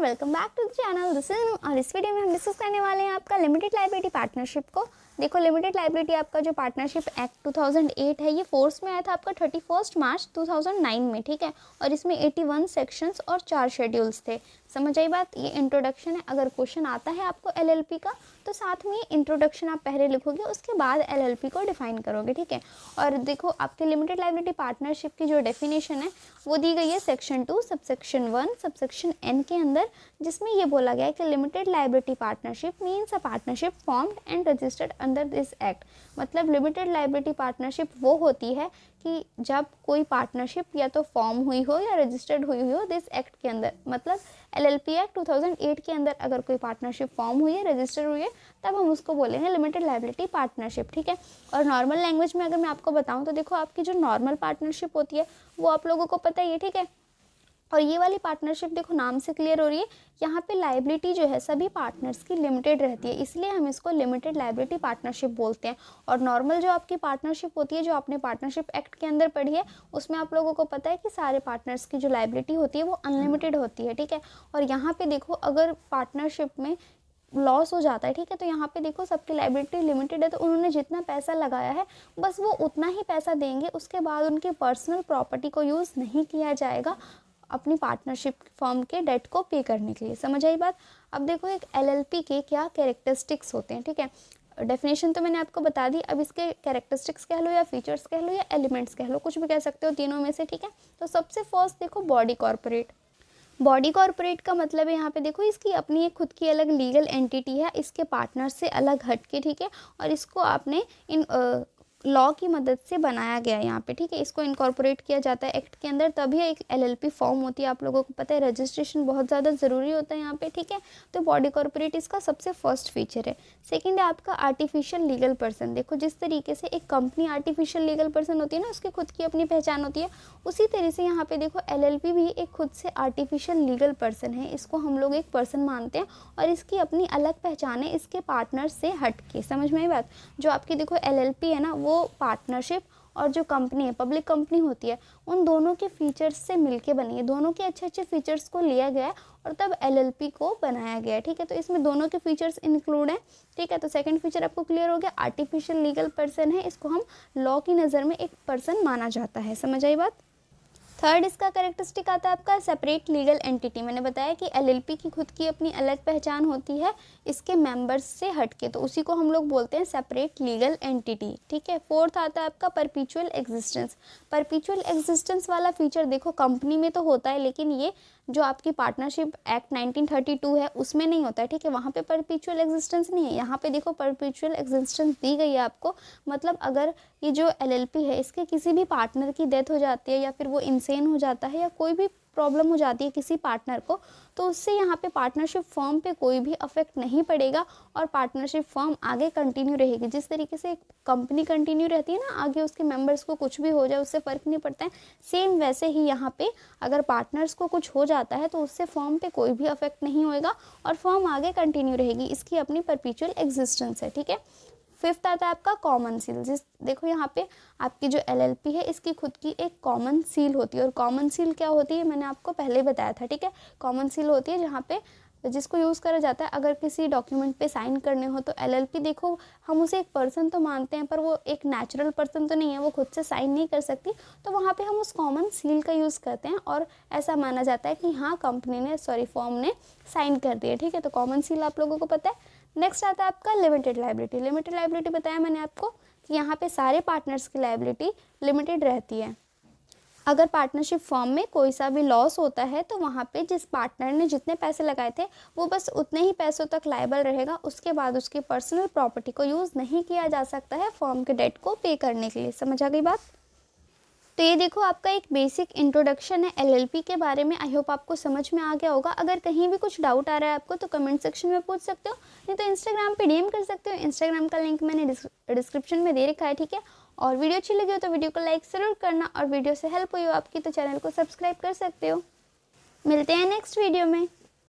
Welcome back to the channel. This is और इस video में हम डिस्कस करने वाले हैं आपका लिमिटेड लायबिलिटी पार्टनरशिप को। देखो, लिमिटेड लायबिलिटी आपका जो पार्टनरशिप एक्ट 2008 है, ये फोर्स में आया था आपका 31 मार्च 2009 में, ठीक है। और इसमें 81 सेक्शंस और 4 शेड्यूल्स थे। समझ आई बात। ये इंट्रोडक्शन है। अगर क्वेश्चन आता है आपको एलएलपी का तो साथ में इंट्रोडक्शन आप पहले लिखोगे, उसके बाद एलएलपी को डिफाइन करोगे, ठीक है। और देखो, आपके लिमिटेड लायबिलिटी पार्टनरशिप की जो डेफिनेशन है वो दी गई है सेक्शन 2 सबसेक्शन 1 सबसेक्शन एन के अंदर, जिसमें ये बोला गया है कि limited liability partnership means a partnership formed and registered under this act. मतलब लिमिटेड लायबिलिटी पार्टनरशिप वो होती है कि जब कोई पार्टनरशिप या तो फॉर्म हुई हो या रजिस्टर्ड हुई हो दिस एक्ट के अंदर। मतलब एलएलपी एक्ट 2008 के अंदर अगर कोई पार्टनरशिप फॉर्म हुई है, रजिस्टर हुई है, तब हम उसको बोलेंगे लिमिटेड लायबिलिटी पार्टनरशिप, ठीक है। और नॉर्मल लैंग्वेज में अगर मैं आपको बताऊं तो देखो, आपकी जो नॉर्मल पार्टनरशिप होती है वो आप लोगों को पता ही है, ठीक है। और ये वाली पार्टनरशिप देखो नाम से क्लियर हो रही है, यहाँ पे लायबिलिटी जो है सभी पार्टनर्स की लिमिटेड रहती है, इसलिए हम इसको लिमिटेड लायबिलिटी पार्टनरशिप बोलते हैं। और नॉर्मल जो आपकी पार्टनरशिप होती है, जो आपने पार्टनरशिप एक्ट के अंदर पढ़ी है, उसमें आप लोगों को पता है कि सारे पार्टनर्स की जो लायबिलिटी होती है वो अनलिमिटेड होती है, ठीक है। और यहाँ पे देखो, अगर पार्टनरशिप में लॉस हो जाता है, ठीक है, तो यहाँ पे देखो सबकी लायबिलिटी लिमिटेड है, तो उन्होंने जितना पैसा लगाया है बस वो उतना ही पैसा देंगे, उसके बाद उनकी पर्सनल प्रॉपर्टी को यूज़ नहीं किया जाएगा अपनी पार्टनरशिप फर्म के डेट को पे करने के लिए। समझ आई बात। अब देखो, एक एलएलपी के क्या कैरेक्टरिस्टिक्स होते हैं, ठीक है। डेफिनेशन तो मैंने आपको बता दी, अब इसके कैरेक्टरिस्टिक्स कह लो या फीचर्स कह लो या एलिमेंट्स कह लो, कुछ भी कह सकते हो तीनों में से, ठीक है। तो सबसे फर्स्ट देखो, बॉडी कॉर्पोरेट। बॉडी कॉर्पोरेट का मतलब है, यहाँ पे देखो, इसकी अपनी एक खुद की अलग लीगल एंटिटी है, इसके पार्टनर से अलग हटके, ठीक है। और इसको आपने इन लॉ की मदद से बनाया गया है यहाँ पे, ठीक है। इसको इनकॉर्पोरेट किया जाता है एक्ट के अंदर, तभी एक एलएलपी फॉर्म होती है। आप लोगों को पता है रजिस्ट्रेशन बहुत ज़्यादा ज़रूरी होता है यहाँ पे, ठीक है। तो बॉडी कॉर्पोरेट इसका सबसे फर्स्ट फीचर है। सेकंड है आपका आर्टिफिशियल लीगल पर्सन। देखो, जिस तरीके से एक कंपनी आर्टिफिशियल लीगल पर्सन होती है ना, उसकी खुद की अपनी पहचान होती है, उसी तरह से यहाँ पे देखो एलएलपी भी एक खुद से आर्टिफिशियल लीगल पर्सन है। इसको हम लोग एक पर्सन मानते हैं और इसकी अपनी अलग पहचान है इसके पार्टनर से हट के। समझ में आई बात। जो आपकी देखो एलएलपी है ना, वो पार्टनरशिप और जो कंपनी है, पब्लिक कंपनी होती है, उन दोनों के फीचर्स से मिलके बनी है। दोनों के अच्छे अच्छे फीचर्स को लिया गया है और तब एलएलपी को बनाया गया है, ठीक है। तो इसमें दोनों के फीचर्स इंक्लूड हैं, ठीक है। तो सेकंड फीचर आपको क्लियर हो गया, आर्टिफिशियल लीगल पर्सन है, इसको हम लॉ की नज़र में एक पर्सन माना जाता है। समझ आई बात। थर्ड इसका कैरेक्टरिस्टिक आता है आपका सेपरेट लीगल एंटिटी। मैंने बताया कि एलएलपी की खुद की अपनी अलग पहचान होती है इसके मेंबर्स से हटके, तो उसी को हम लोग बोलते हैं सेपरेट लीगल एंटिटी, ठीक है। फोर्थ आता है आपका परपीचुअल एग्जिस्टेंस। परपीचुअल एग्जिस्टेंस वाला फीचर देखो कंपनी में तो होता है, लेकिन ये जो आपकी पार्टनरशिप एक्ट 1932 है उसमें नहीं होता है, ठीक है। वहाँ पे परपीचुअल एग्जिस्टेंस नहीं है। यहाँ पे देखो परपीचुअल एग्जिस्टेंस दी गई है आपको। मतलब अगर ये जो एलएलपी है, इसके किसी भी पार्टनर की डेथ हो जाती है या फिर वो इंसेन हो जाता है या कोई भी प्रॉब्लम हो जाती है किसी पार्टनर को, तो उससे यहाँ पे पार्टनरशिप फर्म पे कोई भी अफेक्ट नहीं पड़ेगा और पार्टनरशिप फर्म आगे कंटिन्यू रहेगी। जिस तरीके से एक कंपनी कंटिन्यू रहती है ना, आगे उसके मेंबर्स को कुछ भी हो जाए उससे फ़र्क नहीं पड़ता है, सेम वैसे ही यहाँ पे अगर पार्टनर्स को कुछ हो जाता है तो उससे फर्म पे कोई भी अफेक्ट नहीं होएगा और फर्म आगे कंटिन्यू रहेगी। इसकी अपनी परपीचुअल एग्जिस्टेंस है, ठीक है। फिफ्थ आता है आपका कॉमन सील। जिस देखो यहाँ पे आपकी जो एलएलपी है इसकी खुद की एक कॉमन सील होती है। और कॉमन सील क्या होती है मैंने आपको पहले बताया था, ठीक है। कॉमन सील होती है जहाँ पे जिसको यूज़ करा जाता है अगर किसी डॉक्यूमेंट पे साइन करने हो। तो एलएलपी देखो, हम उसे एक पर्सन तो मानते हैं पर वो एक नेचुरल पर्सन तो नहीं है, वो खुद से साइन नहीं कर सकती, तो वहाँ पे हम उस कॉमन सील का यूज़ करते हैं और ऐसा माना जाता है कि हाँ कंपनी ने फॉर्म ने साइन कर दिया, ठीक है। तो कॉमन सील आप लोगों को पता है। नेक्स्ट आता है आपका लिमिटेड लायबिलिटी। लिमिटेड लायबिलिटी बताया मैंने आपको कि यहाँ पे सारे पार्टनर्स की लायबिलिटी लिमिटेड रहती है। अगर पार्टनरशिप फर्म में कोई सा भी लॉस होता है तो वहाँ पे जिस पार्टनर ने जितने पैसे लगाए थे वो बस उतने ही पैसों तक लायबल रहेगा, उसके बाद उसकी पर्सनल प्रॉपर्टी को यूज़ नहीं किया जा सकता है फर्म के डेट को पे करने के लिए। समझ आ गई बात। तो ये देखो आपका एक बेसिक इंट्रोडक्शन है एलएलपी के बारे में। आई होप आपको समझ में आ गया होगा। अगर कहीं भी कुछ डाउट आ रहा है आपको तो कमेंट सेक्शन में पूछ सकते हो, नहीं तो इंस्टाग्राम पे डीएम कर सकते हो। इंस्टाग्राम का लिंक मैंने डिस्क्रिप्शन में दे रखा है, ठीक है। और वीडियो अच्छी लगी हो तो वीडियो को लाइक ज़रूर करना और वीडियो से हेल्प हुई हो आपकी तो चैनल को सब्सक्राइब कर सकते हो। मिलते हैं नेक्स्ट वीडियो में।